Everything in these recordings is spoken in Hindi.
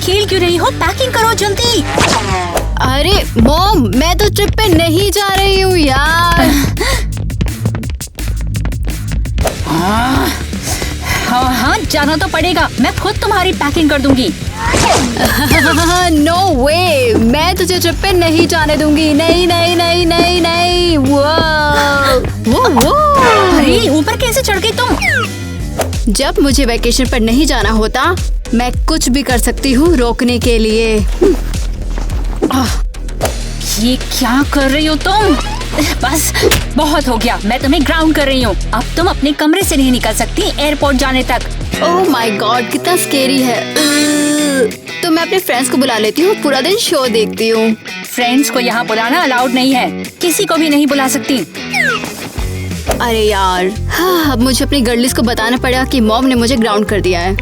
खेल क्यों रही हो? पैकिंग करो जल्दी। अरे मॉम, मैं तो ट्रिप पे नहीं जा रही हूँ यार। हाँ, जाना तो पड़ेगा। मैं खुद तुम्हारी पैकिंग कर दूंगी। नो वे, मैं तुझे ट्रिप पे नहीं जाने दूंगी। नहीं नहीं नहीं नहीं नहीं। वो अरे ऊपर कैसे चढ़ गई तुम? जब मुझे वैकेशन पर नहीं जाना होता, मैं कुछ भी कर सकती हूँ रोकने के लिए। ये क्या कर रही हो तुम? बस बहुत हो गया। मैं तुम्हें ग्राउंड कर रही हूँ। अब तुम अपने कमरे से नहीं निकल सकती एयरपोर्ट जाने तक। ओह माय गॉड, कितना स्केरी है। तो मैं अपने फ्रेंड्स को बुला लेती हूँ, पूरा दिन शो देखती हूँ। फ्रेंड्स को यहाँ बुलाना अलाउड नहीं है। किसी को भी नहीं बुला सकती। अरे यार, हाँ, अब मुझे अपनी गर्लिस को बताना पड़ेगा कि मॉम ने मुझे ग्राउंड कर दिया है।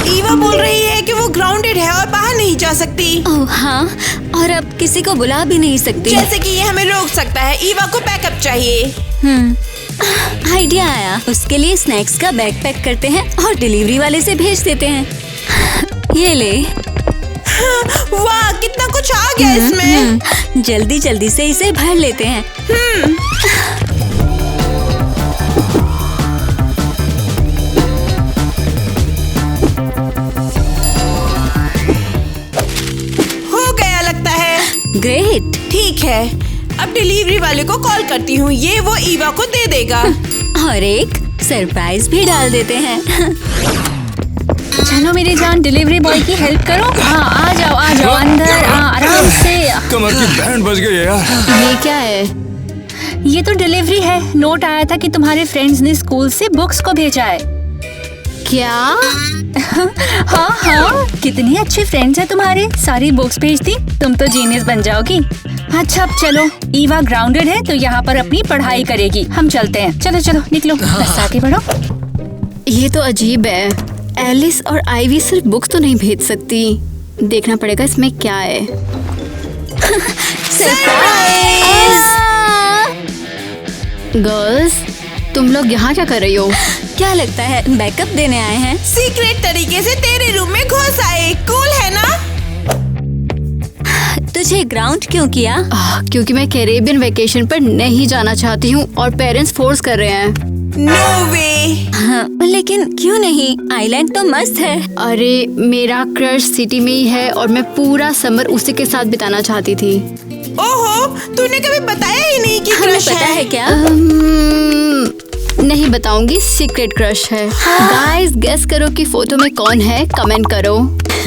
ईवा बोल रही है कि वो ग्राउंडेड है और बाहर नहीं जा सकती। ओह हाँ, और अब किसी को बुला भी नहीं सकती। जैसे कि ये हमें रोक सकता है। ईवा को बैकअप चाहिए। आइडिया आया। उसके लिए स्नैक्स का बैग पैक करते हैं और डिलीवरी वाले से भेज देते हैं। ये ले। वाह, कितना कुछ आ गया इसमें। जल्दी जल्दी से इसे भर लेते हैं। हो गया लगता है। ग्रेट। ठीक है, अब डिलीवरी वाले को कॉल करती हूँ। ये वो ईवा को दे देगा। और एक सरप्राइज भी डाल देते हैं। चलो मेरी जान, डिलीवरी बॉय की हेल्प करो। हाँ, आ जाओ अंदर। आराम से। कमर की बैंड बज गई है यार। ये क्या है? ये तो डिलीवरी है। नोट आया था कि तुम्हारे फ्रेंड्स ने स्कूल से बुक्स को भेजा है। क्या? हाँ, कितनी अच्छी फ्रेंड्स है तुम्हारे। सारी बुक्स भेजती, तुम तो जीनियस बन जाओगी। अच्छा अब चलो, ईवा ग्राउंडेड है तो यहाँ पर अपनी पढ़ाई करेगी। हम चलते हैं। चलो चलो निकलो, बस आगे बढ़ो। ये तो अजीब है। एलिस और आइवी सिर्फ बुक्स तो नहीं भेज सकती। देखना पड़ेगा इसमें क्या है। गर्ल्स, तुम लोग यहाँ क्या कर रही हो? क्या लगता है बैकअप देने आए हैं? सीक्रेट तरीके से तेरे रूम में घुस आए। कूल है ना? तुझे ग्राउंड क्यों किया? क्योंकि मैं कैरेबियन वेकेशन पर नहीं जाना चाहती हूँ और पेरेंट्स फोर्स कर रहे हैं। नो वे। हाँ, लेकिन क्यों नहीं? आइलैंड तो मस्त है। अरे मेरा क्रश सिटी में ही है और मैं पूरा समर उसी के साथ बिताना चाहती थी। ओहो, तूने कभी बताया ही नहीं कि हमें क्रश पता है क्या? नहीं बताऊंगी, सीक्रेट क्रश है। गाइस, गेस करो कि फोटो में कौन है, कमेंट करो।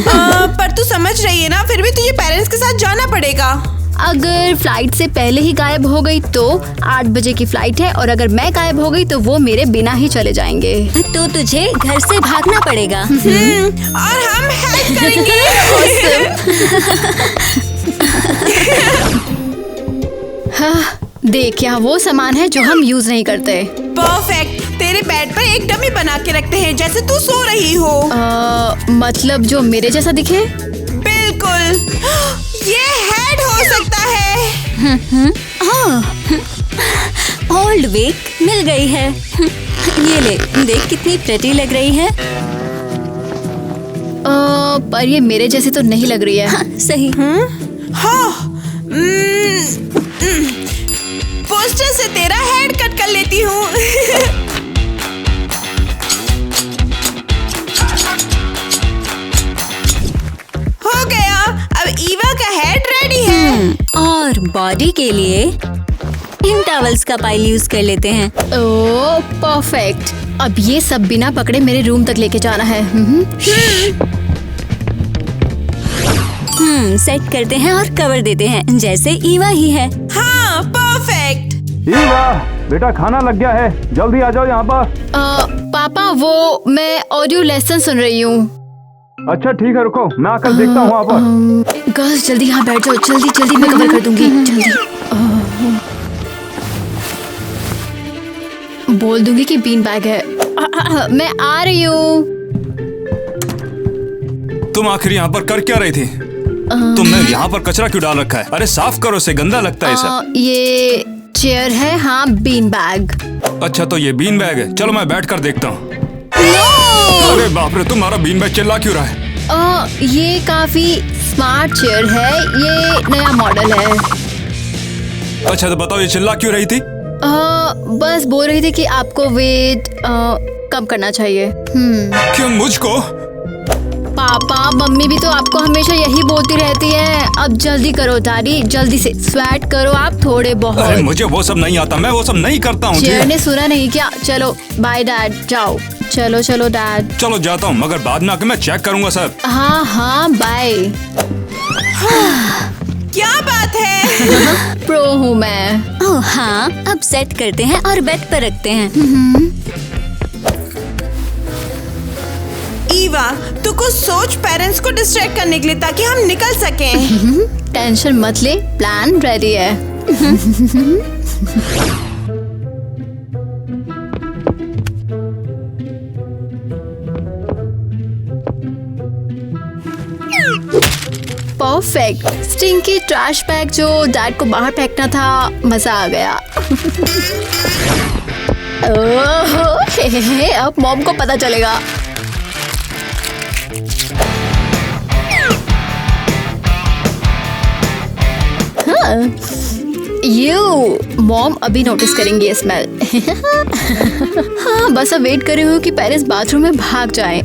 पर तू समझ रही है ना, फिर भी तुझे पेरेंट्स के साथ जाना पड़ेगा। अगर फ्लाइट से पहले ही गायब हो गई तो 8 बजे की फ्लाइट है, और अगर मैं गायब हो गई तो वो मेरे बिना ही चले जाएंगे। तो तुझे घर से भागना पड़ेगा। और हम हेल्प करेंगे। हाँ, देख, यहाँ वो सामान है जो हम यूज नहीं करते। परफेक्ट। तेरे बेड पर एक डमी बना के रखते हैं जैसे तू सो रही हो। मतलब जो मेरे जैसा दिखे? बिल्कुल। ये हेड हो सकता है। ओल्ड विक मिल गई है। ये ले, देख कितनी प्रेटी लग रही है। पर ये मेरे जैसे तो नहीं लग रही है। हाँ, सही। पोस्टर से तेरा हेड कट कर लेती हूँ। हो गया। अब ईवा का हेड रेडी है। और बॉडी के लिए इन टॉवल्स का पाइल यूज कर लेते हैं। ओह परफेक्ट। अब ये सब बिना पकड़े मेरे रूम तक लेके जाना है। सेट करते हैं और कवर देते हैं जैसे ईवा ही है। हाँ, परफेक्ट। ईवा, बेटा खाना लग गया है, जल्दी आ जाओ यहाँ पर। पापा, वो मैं ऑडियो लेसन सुन रही हूँ। अच्छा ठीक है, रुको, मैं आकर देखता हूँ वहाँ पर। गर्ल्स जल्दी यहाँ बैठ जाओ, जल्दी जल्दी, मैं कवर कर दूंगी। जल्दी बोल दूंगी कि बीन बैग है। मैं आ रही हूँ। तुम आखिर यहाँ पर कर क्या रही थी? तुमने यहाँ पर कचरा क्यों डाल रखा है? अरे साफ करो, इसे गंदा लगता है सब। ये चेयर है। हाँ, बीन बैग। अच्छा तो ये बीन बैग है, चलो मैं बैठ कर देखता हूँ। अरे बाप रे, तुम्हारा बीन बैग चिल्ला क्यों रहा है? ये काफी स्मार्ट चेयर है, ये नया मॉडल है। अच्छा तो बताओ ये चिल्ला क्यों रही थी? बस बोल रही थी कि आपको वेट कम करना चाहिए। क्यों मुझको? पापा मम्मी भी तो आपको हमेशा यही बोलती रहती है। अब जल्दी करो डैडी, जल्दी से स्वेट करो आप थोड़े अरे बहुत। मुझे वो सब नहीं आता, मैं वो सब नहीं करता हूँ। चेयर ने सुना नहीं क्या? चलो बाय डैड, जाओ। चलो चलो डैड। चलो जाता हूँ, मगर बाद में आके मैं चेक करूंगा सर। हाँ हाँ बाय। क्या बात है? प्रो हूँ मैं। ओह हाँ, अब सेट करते हैं और बेड पर रखते हैं। ईवा, तू कुछ सोच पेरेंट्स को डिस्ट्रैक्ट करने के लिए ताकि हम निकल सकें। टेंशन मत ले, प्लान रेडी है। परफेक्ट। स्टिंकी ट्रैश बैग जो डैड को बाहर फेंकना था, मजा आ गया। ओह, हे, अब मॉम को पता चलेगा। यू मॉम अभी नोटिस करेंगे ये स्मेल। हाँ बस अब वेट कर रही हूँ कि पेरेंट्स बाथरूम में भाग जाएं।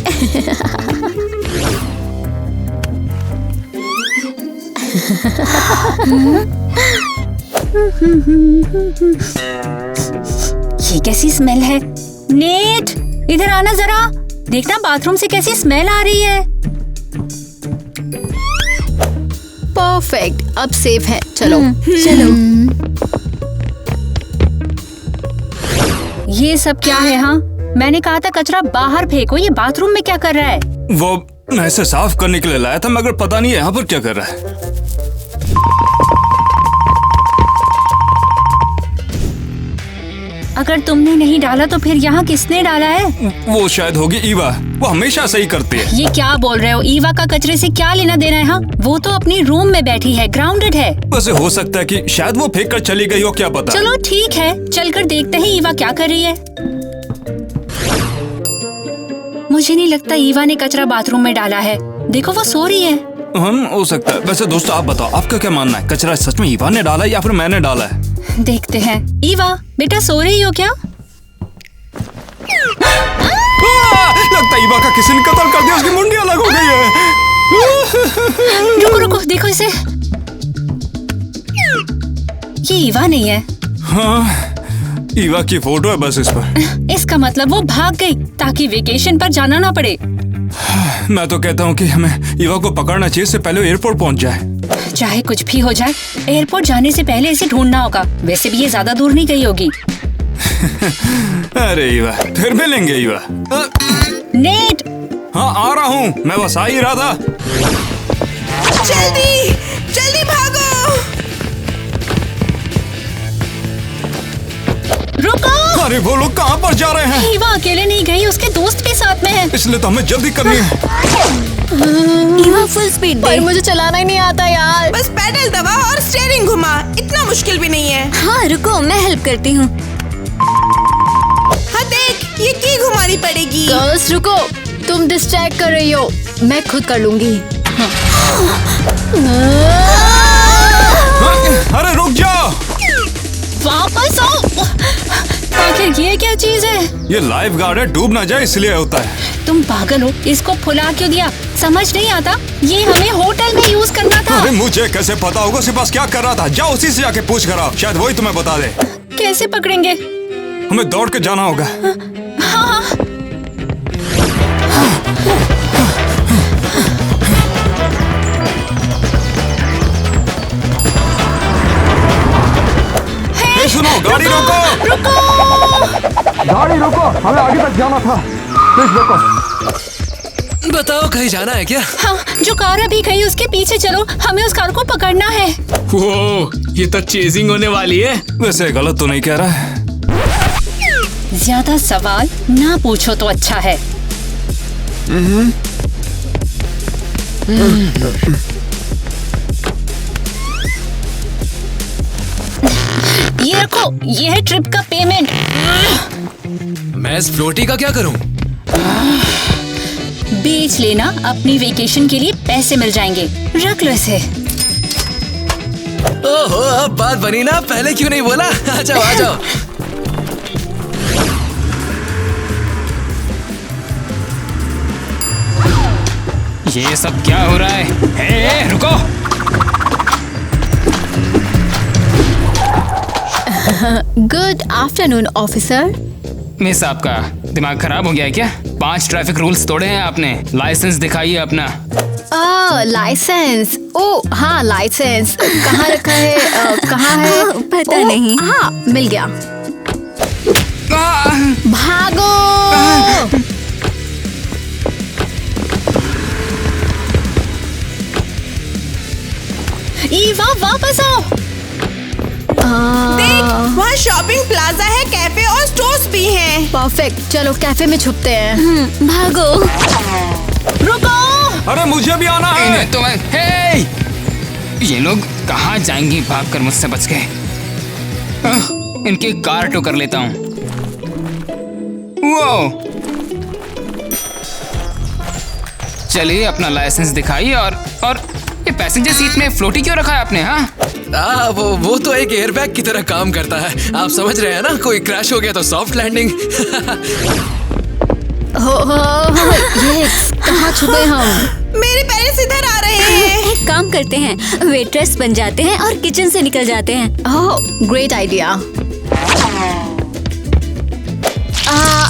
ये कैसी स्मेल है? नेट, इधर आना जरा, देखना बाथरूम से कैसी स्मेल आ रही है। परफेक्ट, अब सेफ है। चलो चलो। ये सब क्या है? हाँ मैंने कहा था कचरा बाहर फेंको, ये बाथरूम में क्या कर रहा है? वो मैं इसे साफ करने के लिए लाया था, मगर पता नहीं यहाँ पर क्या कर रहा है। अगर तुमने नहीं डाला तो फिर यहाँ किसने डाला है? वो शायद होगी ईवा, वो हमेशा सही करती है। ये क्या बोल रहे हो? ईवा का कचरे से क्या लेना देना है? हाँ वो तो अपनी रूम में बैठी है, ग्राउंडेड है। वैसे हो सकता है कि शायद वो फेंक कर चली गई हो, क्या पता। चलो ठीक है, चलकर देखते हैं ईवा क्या कर रही है। मुझे नहीं लगता ईवा ने कचरा बाथरूम में डाला है। देखो वो सो रही है। हो सकता है। वैसे दोस्तों आप बताओ, आपका क्या मानना है? कचरा सच में ईवा ने डाला है या फिर मैंने डाला है? देखते हैं। ईवा बेटा सो रही हो क्या? लगता है ईवा का किसी ने कत्ल कर दिया, उसकी मुंडी अलग हो गई है। रुको रुको, देखो इसे। ये ईवा नहीं है। हाँ ईवा की फोटो है बस इस पर। इसका मतलब वो भाग गई ताकि वेकेशन पर जाना ना पड़े। मैं तो कहता हूँ कि हमें ईवा को पकड़ना चाहिए, इससे पहले एयरपोर्ट पहुँच जाए। चाहे कुछ भी हो जाए, एयरपोर्ट जाने से पहले इसे ढूंढना होगा। वैसे भी ये ज्यादा दूर नहीं गई होगी। अरे ईवा, फिर मिलेंगे ईवा। नेट, हाँ आ रहा हूँ, मैं बस आ ही रहा था। जल्दी जल्दी भागो। रुको। अरे वो लोग कहाँ पर जा रहे हैं? ईवा अकेले नहीं गई, उसके दोस्त के साथ में है। इसलिए तो हमें जल्दी करनी है। ईवा फुल स्पीड पर दे। मुझे चलाना ही नहीं आता यार। बस पैडल दबा और स्टीयरिंग घुमा, इतना मुश्किल भी नहीं है। हाँ रुको, मैं हेल्प करती हूँ। हाँ देख, ये की घुमानी पड़ेगी। गर्ल्स रुको, तुम डिस्ट्रैक्ट कर रही हो, मैं खुद कर लूंगी। अरे रुक जाओ। वापस आओ। आखिर ये क्या चीज है? ये लाइफ गार्ड है, डूब ना जाए इसलिए होता है। तुम पागल हो, इसको फुला क्यों दिया? समझ नहीं आता, ये हमें होटल में यूज करना था। अरे मुझे कैसे पता होगा उसके पास क्या कर रहा था? जाओ उसी से जाके पूछ कर आओ, शायद वही तुम्हें बता दे। कैसे पकड़ेंगे? हमें दौड़ के जाना होगा। हाँ ए, सुनो, गाड़ी रोको। गाड़ी रोको, हमें आगे तक जाना था। प्लीज रोको। बताओ कहीं जाना है क्या? हाँ, जो कार अभी गई उसके पीछे चलो, हमें उस कार को पकड़ना है। वो ये तो चेजिंग होने वाली है। वैसे गलत तो नहीं कह रहा है। ज्यादा सवाल ना पूछो तो अच्छा है। ये रखो, ये है ट्रिप का पेमेंट। मैं इस फ्लोटी का क्या करूं? बेच लेना, अपनी वेकेशन के लिए पैसे मिल जाएंगे। रख लो इसे। ओहो, अब बात बनी ना, पहले क्यों नहीं बोला? आ जाओ आ जाओ। ये सब क्या हो रहा है? हे, रुको। Good afternoon officer. मिस, आपका दिमाग खराब हो गया है क्या? 5 ट्रैफिक रूल्स तोड़े हैं आपने। लाइसेंस दिखाइए अपना। लाइसेंस। ओ हाँ, लाइसेंस कहाँ रखा है? कहाँ है? पता नहीं। हाँ, मिल गया। भागो। ईवा वापस आओ। देख, वहाँ शॉपिंग प्लाजा है, कैफे और स्टोर्स भी हैं। परफेक्ट, चलो कैफे में छुपते हैं। भागो। रुको। अरे मुझे भी आना है। इन्हें तो मैं, हे! ये लोग कहाँ जाएंगी भागकर मुझसे बच के? इनकी कार टो कर लेता हूँ। वो चलिए, अपना लाइसेंस दिखाइए। और ये पैसेंजर सीट में फ्लोटी क्यों रखा है आपने? हाँ, वो तो एक एयरबैग की तरह काम करता है। आप समझ रहे हैं ना, कोई क्रैश हो गया तो सॉफ्ट लैंडिंग। ये कहाँ छुपे हम? मेरे पेरेंट्स इधर आ रहे हैं। एक काम करते हैं, वेट्रेस बन जाते हैं और किचन से निकल जाते हैं। Oh, great idea.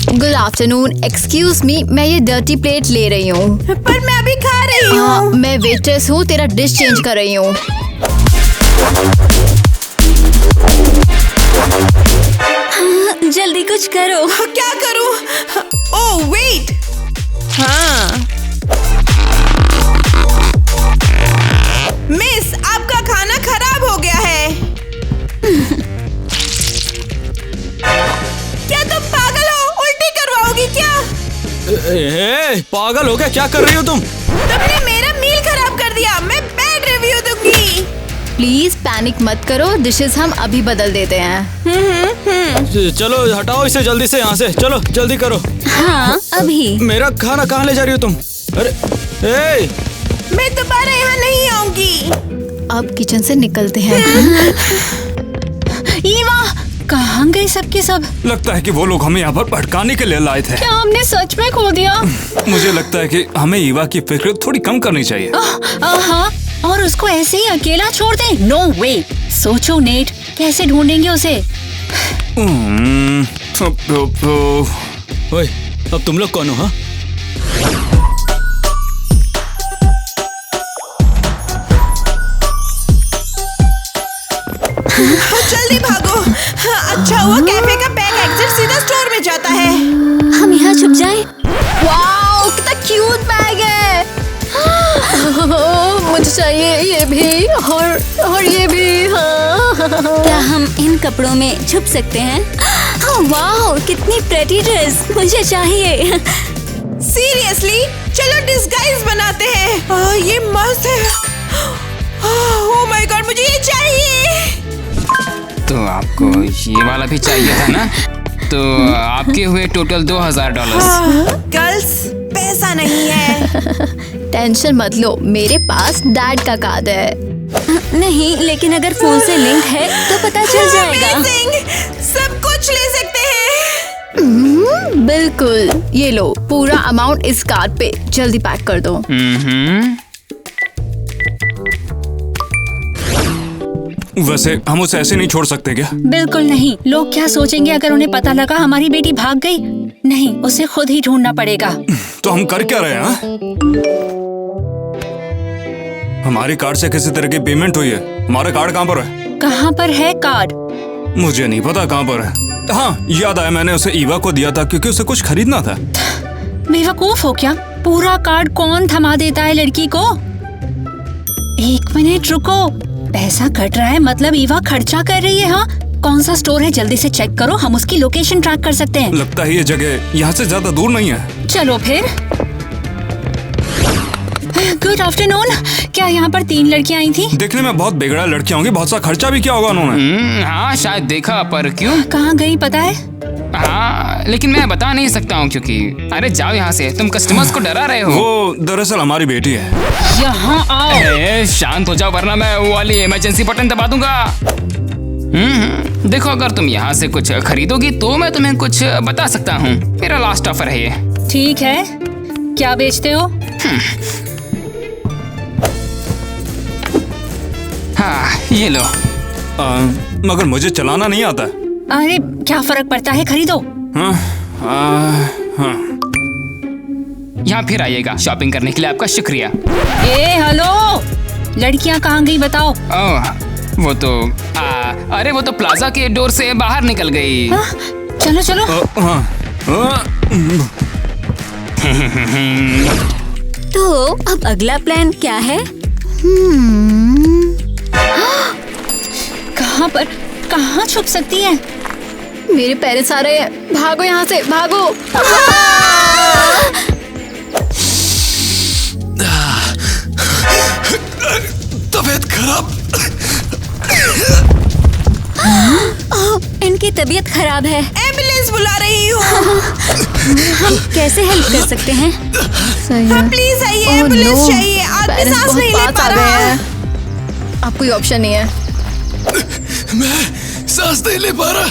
Good afternoon, excuse me, मैं ये डर्टी प्लेट ले रही हूँ। पर मैं अभी खा रही हूँ। मैं वेट्रेस हूँ, तेरा डिश चेंज कर रही हूँ। जल्दी कुछ करो। क्या करूँ? ओह वेट, हाँ। मिस, आपका खाना खराब हो गया है। क्या तुम पागल हो? उल्टी करवाओगी क्या? पागल हो गया? क्या कर रही हो तुम? तुमने मेरा मील खराब कर दिया। मैं बैड रिव्यू दूंगी। प्लीज पैनिक मत करो, डिशेस हम अभी बदल देते हैं। चलो हटाओ इसे जल्दी से यहाँ से। चलो जल्दी करो। हाँ, अभी। मेरा खाना कहाँ ले जा रही हो तुम? अरे ए! मैं दोबारा यहाँ नहीं आऊंगी। अब किचन से निकलते हैं। ईवा, कहाँ गए सबके सब? लगता है कि वो लोग हमें यहाँ पर भटकाने के लिए लाए थे। क्या हमने सच में खो दिया? मुझे लगता है कि हमें ईवा की फिक्र थोड़ी कम करनी चाहिए। हाँ, और उसको ऐसे ही अकेला छोड़ दे? नो वे। सोचो नेट, कैसे ढूंढेंगे उसे? ओए, अब तुम लोग कौन हो? हाँ, जल्दी भागो। हाँ, अच्छा हुआ कैफे का बैक एग्जिट सीधा स्टोर में जाता है। हम यहाँ छुप जाएं। वाओ, कितना क्यूट बैग है। मुझे चाहिए ये भी और ये भी। हाँ। क्या हम इन कपड़ों में छुप सकते हैं? वाह, कितनी प्रेटी ड्रेस, मुझे चाहिए। सीरियसली, चलो डिस्गाइज बनाते हैं। ये मस्त है। ओह माय गॉड, मुझे ये चाहिए। तो आपको ये वाला भी चाहिए था ना? तो आपके हुए टोटल $2000। गर्ल्स, पैसा नहीं है। टेंशन मत लो, मेरे पास डैड का कार्ड है। नहीं, लेकिन अगर फोन से लिंक है तो पता चल जाएगा। Amazing! सब कुछ ले सकते हैं। बिल्कुल, ये लो, पूरा अमाउंट इस कार्ड पे। जल्दी पैक कर दो। वैसे हम उसे ऐसे नहीं छोड़ सकते क्या? बिल्कुल नहीं। लोग क्या सोचेंगे अगर उन्हें पता लगा हमारी बेटी भाग गई? नहीं, उसे खुद ही ढूंढना पड़ेगा। तो हम कर क्या रहे हैं? हमारी कार्ड से किसी तरह की पेमेंट हुई है। हमारा कार्ड कहाँ पर है? कहाँ पर है कार्ड? मुझे नहीं पता कहाँ पर है। हाँ, याद आया, मैंने उसे ईवा को दिया था क्योंकि उसे कुछ खरीदना था। बेवकूफ हो क्या? पूरा कार्ड कौन थमा देता है लड़की को? 1 मिनट रुको, पैसा कट रहा है मतलब ईवा खर्चा कर रही है। हाँ, कौन सा स्टोर है? जल्दी से चेक करो, हम उसकी लोकेशन ट्रैक कर सकते हैं। लगता है ये जगह यहाँ से ज्यादा दूर नहीं है। चलो फिर। गुड आफ्टरनून, क्या यहाँ पर 3 लड़कियाँ आई थी? देखने में बहुत बेगड़ा लड़कियां होंगी, बहुत सा खर्चा भी किया होगा उन्होंने। हाँ, शायद देखा, पर क्यों? कहाँ गई पता है? हाँ, लेकिन मैं बता नहीं सकता हूँ क्योंकि अरे जाओ यहाँ से, तुम कस्टमर्स को डरा रहे हो। वो दरअसल हमारी बेटी है। यहाँ आओ। ए, शांत हो जाओ वरना मैं वो वाली इमरजेंसी बटन दबा दूंगा। देखो अगर तुम यहाँ से कुछ खरीदोगी तो मैं तुम्हें कुछ बता सकता हूँ। मेरा लास्ट ऑफर है ये। ठीक है, क्या बेचते हो? हाँ ये लो। मगर मुझे चलाना नहीं आता। अरे क्या फर्क पड़ता है, खरीदो। हाँ, हाँ। यहाँ फिर आइएगा शॉपिंग करने के लिए, आपका शुक्रिया। ए हेलो, लड़कियाँ कहाँ गई बताओ? ओह, वो तो अरे वो तो प्लाजा के डोर से बाहर निकल गई। हाँ, चलो चलो। तो अब अगला प्लान क्या है? कहाँ छुप सकती है? मेरे पेरेंट्स आ रहे हैं, भागो यहाँ से, भागो। तबीयत खराब। इनकी तबीयत खराब है। एम्बुलेंस बुला रही हूँ। हम कैसे हेल्प कर सकते हैं? सही है। प्लीज आइए, एम्बुलेंस चाहिए। आदमी पेरेंट्स सांस बहुत नहीं ले पास पा आ रहा गए है। हैं। अब कोई ऑप्शन नहीं है। मैं सांस नहीं ले पा रहा।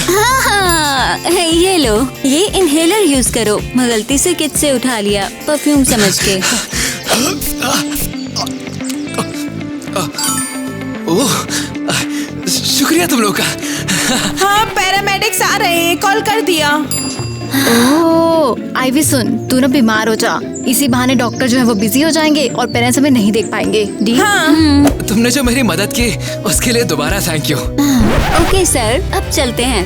हाँ, ये लो, ये इनहेलर यूज करो। मैं गलती से किट से उठा लिया, परफ्यूम समझ के। ओह, शुक्रिया तुम लोग का। हाँ, पैरामेडिक्स आ रहे हैं, कॉल कर दिया। ओह, आईवी सुन, तू ना बीमार हो जा। इसी बहाने डॉक्टर जो है वो बिजी हो जाएंगे और पेरेंट्स हमें नहीं देख पाएंगे। डील? हाँ। तुमने जो मेरी मदद की उसके लिए दोबारा थैंक यू। ओके सर, अब चलते हैं।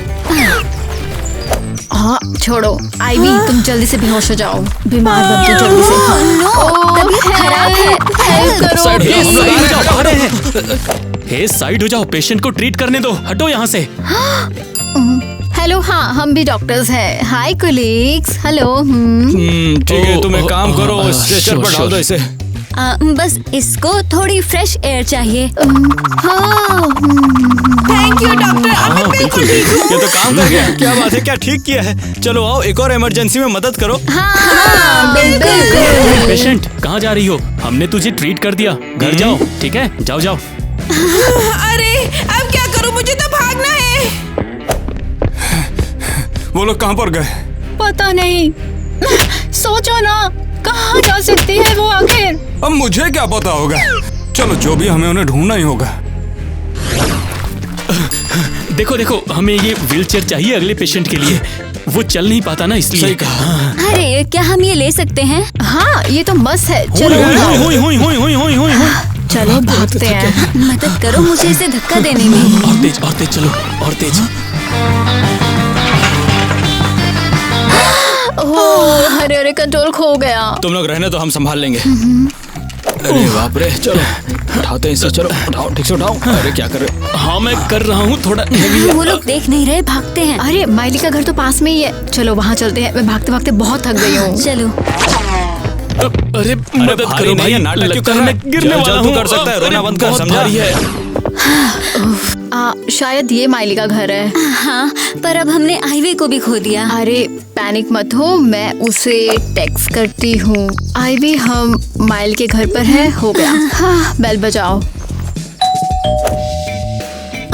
हाँ छोड़ो, आईवी तुम जल्दी से बेहोश हो जाओ। बीमार मत हो जल्दी से। तबीयत खराब है। हेल्प करो साइड हो जाओ, पेशेंट को ट्रीट करने दो। हटो यहाँ से। हेलो, हाँ हम भी डॉक्टर्स हैं। हाय कोलीग्स, हेलो। ठीक है, तुम एक काम करो, स्ट्रेचर पर डाल दो इसे। बस इसको थोड़ी फ्रेश एयर चाहिए। थैंक यू डॉक्टर, अब मैं बिल्कुल ठीक हूँ। ये तो काम कर गया। क्या बात है, क्या ठीक किया है। चलो आओ, एक और इमरजेंसी में मदद करो। हाँ, बिल्कुल। पेशेंट कहाँ जा रही हो? हमने तुझे ट्रीट कर दिया, घर जाओ। ठीक है, जाओ जाओ। अरे अब क्या करूँ, मुझे तो भागना है। वो लोग कहाँ पर गए? पता नहीं। सोचो ना, कहाँ जा सकती है वो आखिर? अब मुझे क्या पता होगा। चलो जो भी, हमें उन्हें ढूंढना ही होगा। देखो देखो, हमें ये व्हीलचेयर चाहिए अगले पेशेंट के लिए। वो चल नहीं पाता ना, इसलिए। सही कहा। अरे क्या हम ये ले सकते हैं? हाँ ये तो मस्त है। चलो चलो भागते हैं। मदद करो मुझे इसे धक्का देने में। और तेज चलो, और तेज। ओह, अरे अरे कंट्रोल खो गया। तुम लोग रहने तो हम संभाल लेंगे। अरे बाप रे, चलो उठाते हैं इसे। चलो उठाओ, ठीक से उठाओ। अरे क्या कर रहे हो? हाँ मैं कर रहा हूँ, थोड़ा हेवी है। वो लोग देख नहीं रहे, भागते हैं। अरे माइली का घर तो पास में ही है, चलो वहाँ चलते हैं। मैं भागते भागते बहुत थक गई हूँ। चलो। अरे मदद करो भाई, नाटक क्यों कर रहा है? गिरने वाला हूँ। कर सकता है, रोना बंद कर, समझा? शायद ये माइली का घर है। हाँ, पर अब हमने आईवी को भी खो दिया। अरे पैनिक मत हो, मैं उसे टेक्स्ट करती हूँ। आईवी हम माइल के घर पर है, हो गया। हाँ बेल बजाओ।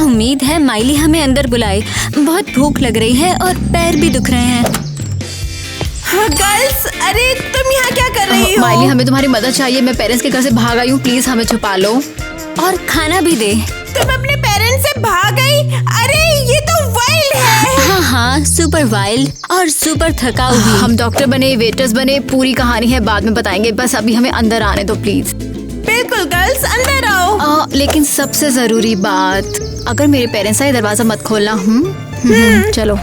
उम्मीद है माइली हमें अंदर बुलाए। बहुत भूख लग रही है और पैर भी दुख रहे हैं। हाँ, गर्ल्स, अरे तुम यहाँ क्या कर रही हो? माइली हमें तुम्हारी मदद चाहिए। मैं पेरेंट्स के घर से भाग आई हूँ, प्लीज हमें छुपा लो और खाना भी दे। तुम अपने पेरेंट्स से भाग गई? अरे ये तो वाइल्ड है। हाँ हाँ, सुपर वाइल्ड और सुपर थकाऊ भी। हम डॉक्टर बने, वेटर्स बने, पूरी कहानी है बाद में बताएंगे। बस अभी हमें अंदर आने दो प्लीज। बिल्कुल गर्ल्स, अंदर आओ। लेकिन सबसे जरूरी बात, अगर मेरे पेरेंट्स आए दरवाजा मत खोलना। चलो।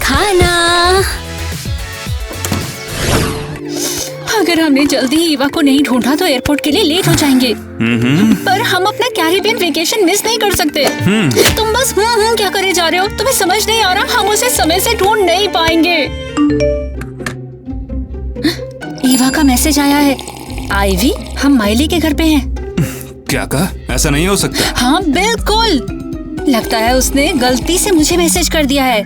खाना। अगर हमने जल्दी ही ईवा को नहीं ढूंढा तो एयरपोर्ट के लिए लेट हो जाएंगे। पर हम अपना कैरिबियन वेकेशन मिस नहीं कर सकते। तुम बस क्या करे जा रहे हो? तुम्हें समझ नहीं आ रहा? हम उसे समय से ढूंढ नहीं पाएंगे। ईवा का मैसेज आया है। आईवी, हम माइली के घर पे हैं। क्या कहा? ऐसा नहीं हो सकता। हाँ बिल्कुल। लगता है उसने गलती से मुझे मैसेज कर दिया है।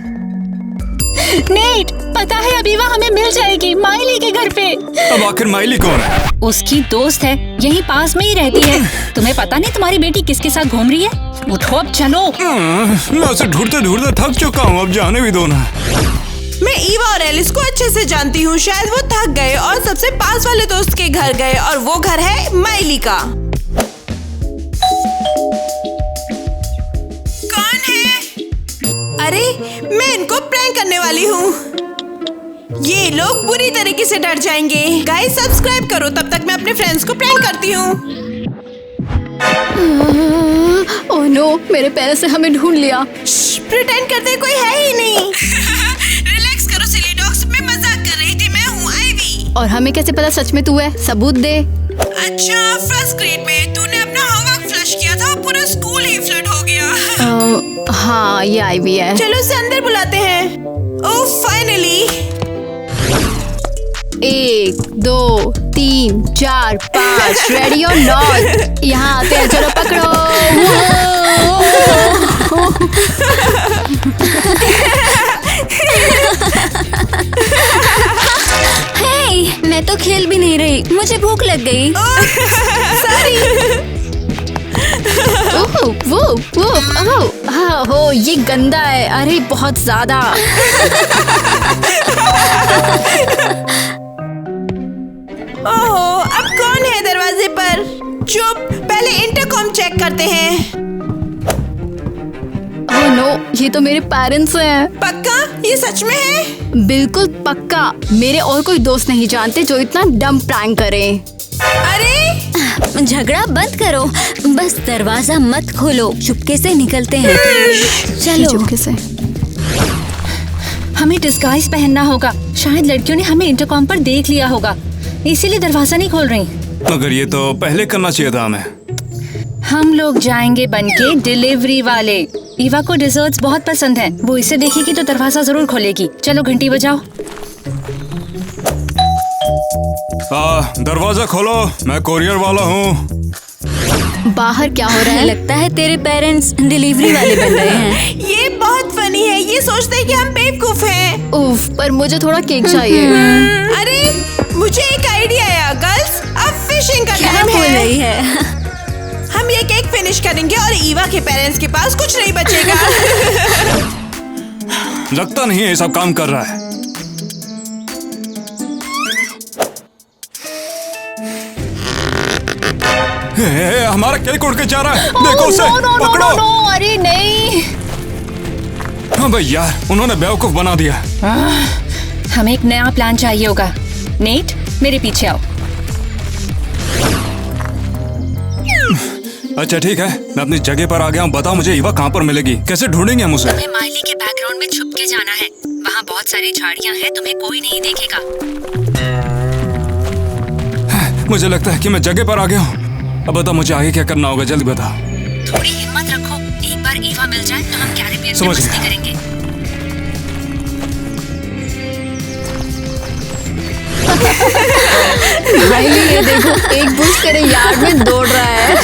नेट, पता है अब ईवा हमें मिल जाएगी माइली के घर पे। अब आखिर माइली कौन है? उसकी दोस्त है, यहीं पास में ही रहती है। तुम्हें पता नहीं तुम्हारी बेटी किसके साथ घूम रही है? उठो अब चलो। मैं उसे ढूंढते ढूंढते थक चुका हूँ, अब जाने भी दो ना। मैं ईवा और एलिस को अच्छे से जानती हूँ। शायद वो थक गए और सबसे पास वाले दोस्त के घर गए, और वो घर है माइली का। कौन है? अरे मैं इनको प्रैंक करने वाली हूँ। ये लोग बुरी तरीके से डर जाएंगे। गाइस सब्सक्राइब करो, तब तक मैं अपने फ्रेंड्स को प्रैंक करती हूँ। ओह नो, मेरे पेरेंट्स ने हमें ढूंढ लिया। प्रिटेंड करते कोई है ही नहीं। रिलैक्स करो सिली डॉग्स, मैं मजाक कर रही थी। मैं हूँ आइवी। और हमें कैसे पता सच में तू है? सबूत दे। अच्छा, फर्स्ट ग्रेड में तूने अपना होमवर्क फ्लश किया था, पूरा स्कूल ही फ्लड हो गया। हाँ, ये आईवी है। चलो उसे अंदर बुलाते हैं। ओह फाइनली। 1 2 3 4 5 रेडी और नॉट। यहाँ आते हैं, चलो पकड़ो। हे, मैं तो खेल भी नहीं रही, मुझे भूख लग गई। हो ये गंदा है। अरे बहुत ज्यादा। ओहो, अब कौन है दरवाजे पर? चुप, पहले इंटरकॉम चेक करते हैं। ओह नो, ये तो मेरे पेरेंट्स हैं। पक्का ये सच में है? बिल्कुल पक्का। मेरे और कोई दोस्त नहीं जानते जो इतना डम प्रैंक करें। अरे झगड़ा बंद करो, बस दरवाजा मत खोलो, चुपके से निकलते हैं। चलो। चुपके से। हमें डिस्गाइज पहनना होगा। शायद लड़कियों ने हमें इंटरकॉम पर देख लिया होगा, इसीलिए दरवाजा नहीं खोल रही। मगर ये तो पहले करना चाहिए था हमें। हम लोग जाएंगे बनके डिलीवरी वाले। ईवा को डिजर्ट्स बहुत पसंद हैं। वो इसे देखेगी तो दरवाजा जरूर खोलेगी। चलो घंटी बजाओ। दरवाजा खोलो, मैं कोरियर वाला हूँ। बाहर क्या हो रहा है? लगता है तेरे पेरेंट्स डिलीवरी वाले बन रहे हैं। ये बहुत फनी है। ये सोचते हैं कि हम बेवकूफ हैं। उफ, पर मुझे थोड़ा केक चाहिए। अरे मुझे एक आइडिया आया। गर्ल्स, अब फिशिंग का क्या टाइम बोल है। रही है? हम ये केक फिनिश करेंगे और ईवा के पेरेंट्स के पास कुछ नहीं बचेगा। लगता नहीं है ये सब काम कर रहा है। हमारा केक उड़ के जा रहा है। देखो उसे, पकड़ो। अरे नहीं। हाँ भाई यार, उन्होंने बेवकूफ बना दिया। हमें एक नया प्लान चाहिए होगा। नेट, मेरे पीछे आओ। अच्छा ठीक है, मैं अपनी जगह पर आ गया हूँ। बताओ मुझे ईवा कहाँ पर मिलेगी? कैसे ढूंढेंगे हम उसे? हमें माइली के बैकग्राउंड में छुप के जाना है। वहाँ बहुत सारी झाड़ियाँ हैं, तुम्हें कोई नहीं देखेगा। मुझे लगता है कि मैं जगह पर आ गया हूँ। अब बता मुझे आगे क्या करना होगा, जल्दी बता। थोड़ी हिम्मत रखो। एक बार ईवा मिल जाए तो हम कैरिबियन में समझ मस्ती गया। करेंगे। माइली, ये देखो, एक बुश तेरे यार्ड में दौड़ रहा है।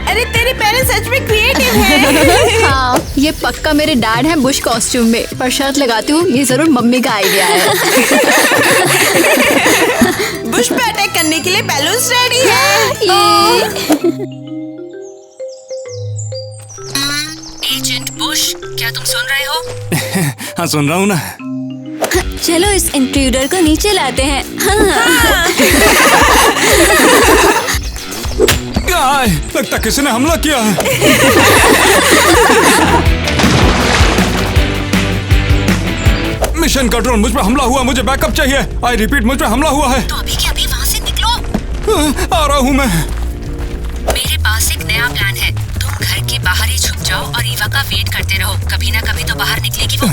अरे तेरे पेरेंट्स सच में क्रिएटिव हैं। हाँ, ये पक्का मेरे डैड हैं बुश कॉस्ट्यूम में। पर शर्त लगाती हूँ, ये जरूर मम्मी का आइडिया है। बुश पे अटैक करने के लिए बैलून्स रेडी है। एजेंट बुश, क्या तुम सुन रहे हो? हाँ सुन रहा हूँ ना। चलो इस इंट्रूडर को नीचे लाते हैं। आय, लगता किसी ने हमला किया है। मिशन कंट्रोल, मुझ पर हमला हुआ, मुझे बैकअप चाहिए। आई रिपीट, मुझ पर हमला हुआ है। तो अभी के अभी वहाँ से निकलो। आ रहा हूँ मैं। मेरे पास एक नया प्लान है। तुम घर के बाहर ही छुप जाओ और ईवा का वेट करते रहो। कभी ना कभी तो बाहर निकलेगी वो।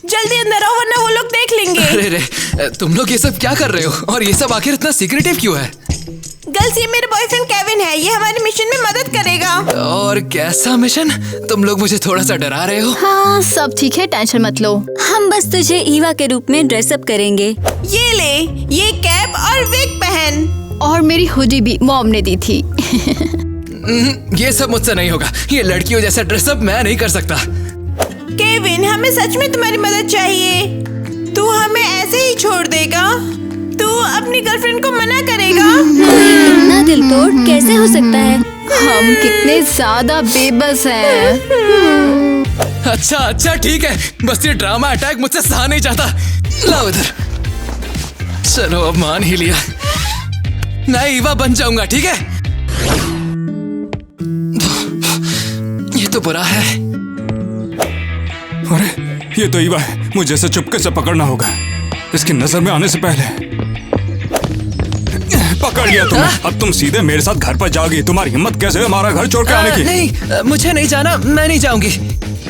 जल्दी अंदर आओ वरना वो लोग देख लेंगे। अरे रे, तुम लोग ये सब क्या कर रहे हो? और ये सब आखिर इतना सीक्रेटिव क्यों है? गर्ल्स, ये मेरे बॉयफ्रेंड केविन है। ये हमारे मिशन में मदद करेगा। और कैसा मिशन? तुम लोग मुझे थोड़ा सा डरा रहे हो। हाँ, सब ठीक है, टेंशन मत लो। हम बस तुझे ईवा के रूप में ड्रेसअप करेंगे। ये ले, ये कैप और विग पहन। और मेरी हुडी भी मॉम ने दी थी। ये सब मुझसे नहीं होगा। ये लड़कियों जैसा ड्रेसअप मैं नहीं कर सकता। केविन, हमें सच में तुम्हारी मदद चाहिए। तू हमें ऐसे ही छोड़ देगा? तू अपनी गर्लफ्रेंड को मना करेगा? इतना दिल तोड़ कैसे हो सकता है? हम कितने ज्यादा बेबस हैं। अच्छा ठीक है, बस ये ड्रामा अटैक मुझसे सहा नहीं जाता। लाओ इधर। चलो अब मान ही लिया, मैं ईवा बन जाऊंगा, ठीक है? ये तो बुरा है। अरे ये तो ईवा है, मुझे इसे चुपके से पकड़ना होगा, इसकी नजर में आने से पहले। पकड़ लिया तुम्हें। अब तुम सीधे मेरे साथ घर पर जाओगी। तुम्हारी हिम्मत कैसे है हमारा घर छोड़ के आने की? नहीं, मुझे नहीं जाना, मैं नहीं जाऊंगी।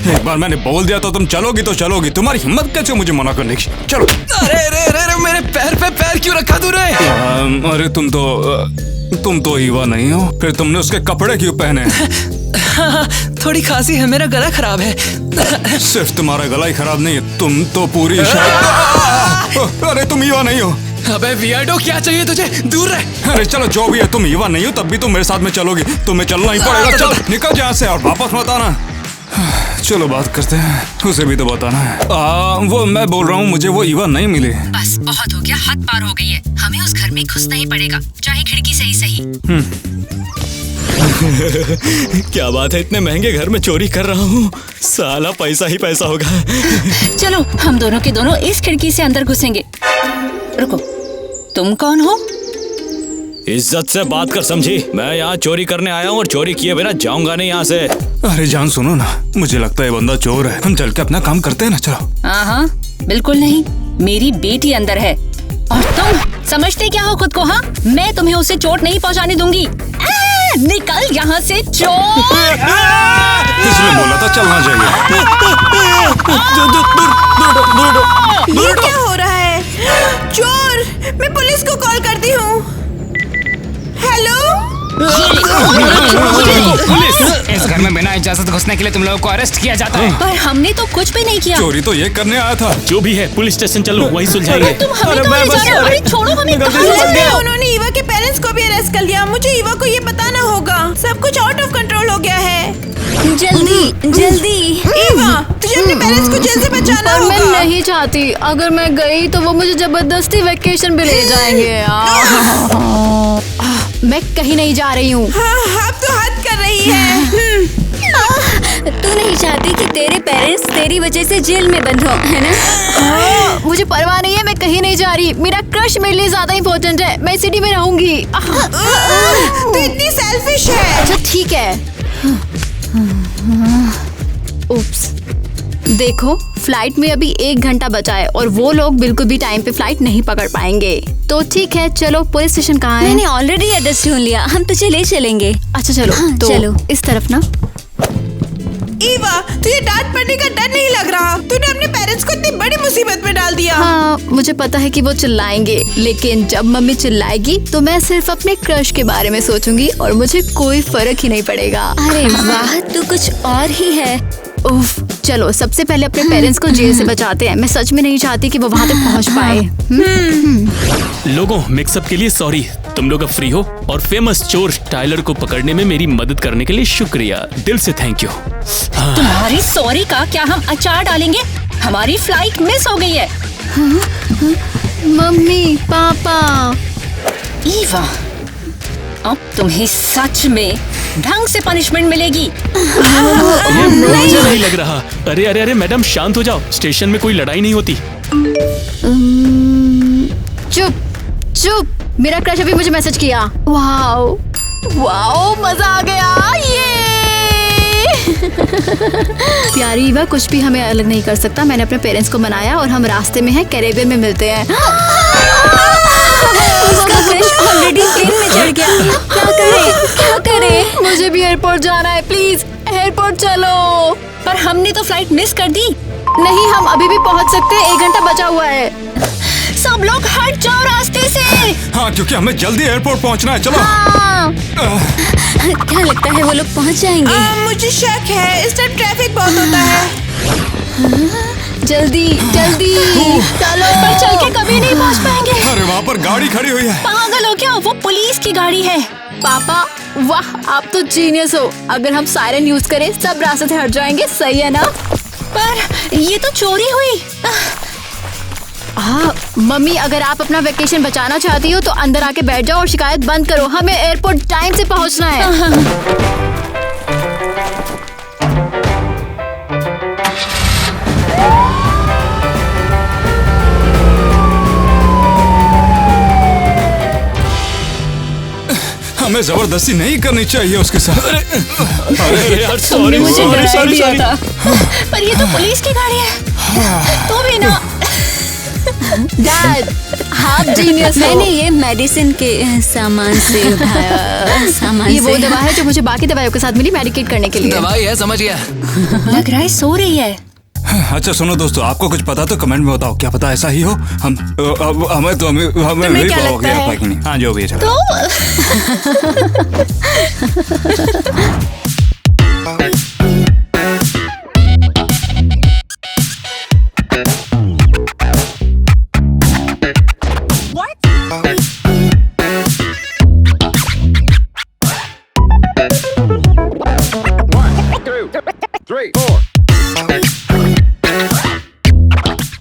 एक बार मैंने बोल दिया तो तुम चलोगी तो चलोगी। तुम्हारी हिम्मत कैसे मुझे मना करने की? चलो। अरे मेरे पैर पे पैर क्यों रखा तूने? अरे तुम तो ईवा नहीं हो, फिर तुमने उसके कपड़े क्यों पहने? हाँ, थोड़ी खांसी है, मेरा गला खराब है। सिर्फ तुम्हारा गला ही खराब नहीं है, तुम तो पूरी अरे तुम ईवा नहीं हो। अबे वियर्डो, क्या चाहिए तुझे? दूर रह। अरे चलो, जो भी है, तुम ईवा नहीं हो तब भी तुम मेरे साथ में चलोगी। तुम्हें चलना ही पड़ेगा। चल निकल यहाँ से और वापस मत आना। चलो बात करते हैं, उसे भी तो बताना है। वो मैं बोल रहा हूँ, मुझे वो ईवा नहीं मिली। बस बहुत हो गया, हद पार हो गई है। हमें उस घर में घुसना ही पड़ेगा, चाहे खिड़की से ही सही। क्या बात है, इतने महंगे घर में चोरी कर रहा हूँ। साला पैसा ही पैसा होगा। चलो हम दोनों के दोनों इस खिड़की से अंदर घुसेंगे। रुको, तुम कौन हो? इज्जत से बात कर समझी। मैं यहाँ चोरी करने आया हूँ और चोरी किए बिना जाऊंगा नहीं यहाँ से। अरे जान सुनो ना, मुझे लगता है बंदा चोर है। हम चल के अपना काम करते हैं ना, चलो। हाँ, बिल्कुल नहीं, मेरी बेटी अंदर है और तुम समझते क्या हो खुद को? हाँ, मैं तुम्हें उसे चोट नहीं पहुँचाने दूंगी। निकल यहाँ से, चोर! किसने बोला था चलना चाहिए? ये क्या हो रहा है? चोर! मैं पुलिस को कॉल करती हूँ। हेलो? पुलिस! इस घर में बिना इजाजत घुसने के लिए तुम लोगों को अरेस्ट किया जाता है। पर हमने तो कुछ भी नहीं किया। चोरी तो ये करने आया था। जो भी है, पुलिस स्टेशन चलो, वही सुलझाएंगे। तुम हमें तो ले जा रहे हो। अरे छोड़ो हमें। उन्होंने ईवा के पेरेंट्स को भी अरेस्ट कर लिया। मुझे ईवा को ये बताना होगा। सब कुछ आउट ऑफ कंट्रोल हो गया है। जल्दी। ईवा, तुझे अपने पेरेंट्स को जेल से बचाना होगा। मैं नहीं चाहती। अगर मैं गई तो वो मुझे जबरदस्ती वेकेशन पे ले जाएंगे। मैं कहीं नहीं जा रही हूँ। हाँ, अब तो हद कर रही है। तू नहीं चाहती कि तेरे पेरेंट्स तेरी वजह से जेल में बंद हो, है ना? मुझे परवाह नहीं है, मैं कहीं नहीं जा रही। मेरा क्रश मेरे लिए ज्यादा इम्पोर्टेंट है। मैं सिटी में रहूंगी। तू इतनी सेल्फिश है। अच्छा ठीक है। उप्स। देखो, फ्लाइट में अभी 1 घंटा बचा है और वो लोग बिल्कुल भी टाइम पे फ्लाइट नहीं पकड़ पाएंगे। तो ठीक है, चलो पुलिस स्टेशन कहाँ है? मैंने ऑलरेडी एड्रेस ढूंढ लिया, हम तुझे ले चलेंगे। अच्छा चलो। हाँ, तो चलो। इस तरफ ना। ईवा, तुझे डांट पड़ने का डर नहीं लग रहा? तूने अपने पेरेंट्स को इतनी बड़ी मुसीबत में डाल दिया। हाँ, मुझे पता है कि वो चिल्लाएंगे, लेकिन जब मम्मी चिल्लाएगी तो मैं सिर्फ अपने क्रश के बारे में सोचूंगी और मुझे कोई फर्क ही नहीं पड़ेगा। अरे वाह, तू कुछ और ही है। उफ, चलो सबसे पहले अपने पेरेंट्स को जेल से बचाते हैं। मैं सच में नहीं चाहती कि वो वहाँ तक पहुँच पाए। लोगों, मिक्सअप के लिए सॉरी। तुम लोग अब फ्री हो और फेमस चोर टाइलर को पकड़ने में मेरी मदद करने के लिए शुक्रिया। दिल से थैंक यू। तुम्हारी सॉरी का क्या हम अचार डालेंगे? हमारी फ्लाइट मिस हो गई है। मम्मी, पापा। ईवा, अब तुम्हें सच में ढंग से पनिशमेंट मिलेगी। ये मुझे नहीं लग रहा। अरे मैडम, शांत हो जाओ। स्टेशन में कोई लड़ाई नहीं होती। चुप। मेरा क्रश अभी मुझे मैसेज किया। वाओ, मजा आ गया। ये प्यारी ईवा, कुछ भी हमें अलग नहीं कर सकता। मैंने अपने पेरेंट्स को मनाया और हम रास्ते में हैं, कैरेबियन में मिलते हैं। उसका क्रश ऑलरेडी प्लेन में चढ़ गया। क्या करे? मुझे भी एयरपोर्ट जाना है, प्लीज एयरपोर्ट चलो। पर हमने तो फ्लाइट मिस कर दी। नहीं, हम अभी भी पहुंच सकते हैं। 1 घंटा बचा हुआ है। सब लोग हट जाओ रास्ते से। हाँ, क्योंकि हमें जल्दी एयरपोर्ट पहुंचना है। चलो। क्या लगता है वो लोग पहुंच जाएंगे? मुझे शक है, इस टाइम ट्रैफिक बहुत होता है। जल्दी जल्दी चलो। पर चल के कभी नहीं पहुंच पाएंगे। अरे वहाँ पर गाड़ी खड़ी हुई है। पागल हो क्या? वो पुलिस की गाड़ी है। पापा वाह, आप तो जीनियस हो। अगर हम सायरन यूज करें सब रास्ते से हट जाएंगे, सही है ना? पर ये तो चोरी हुई। हाँ मम्मी, अगर आप अपना वेकेशन बचाना चाहती हो तो अंदर आके बैठ जाओ और शिकायत बंद करो। हमें एयरपोर्ट टाइम से पहुंचना है। हमें जबरदस्ती नहीं करनी चाहिए उसके साथ। अरे यार तुमने सॉरी मुझे सॉरी डरा सॉरी दिया सॉरी। था। पर ये तो पुलिस की गाड़ी है। तो भी ना। डैड आप जीनियस हो। मैंने ये मेडिसिन के सामान से उठाया। सामान ये वो से। दवा है जो मुझे बाकी दवाइयों के साथ मिली मेडिकेट करने के लिए। दवाई है, समझ गया। लग रहा है सो रही है। अच्छा सुनो दोस्तों, आपको कुछ पता तो कमेंट में बताओ। क्या पता ऐसा ही हो। हमें तुम्हें नहीं क्या पता हो लगता गया है? कि नहीं। हाँ जो भी है चलो। One, two, three, four.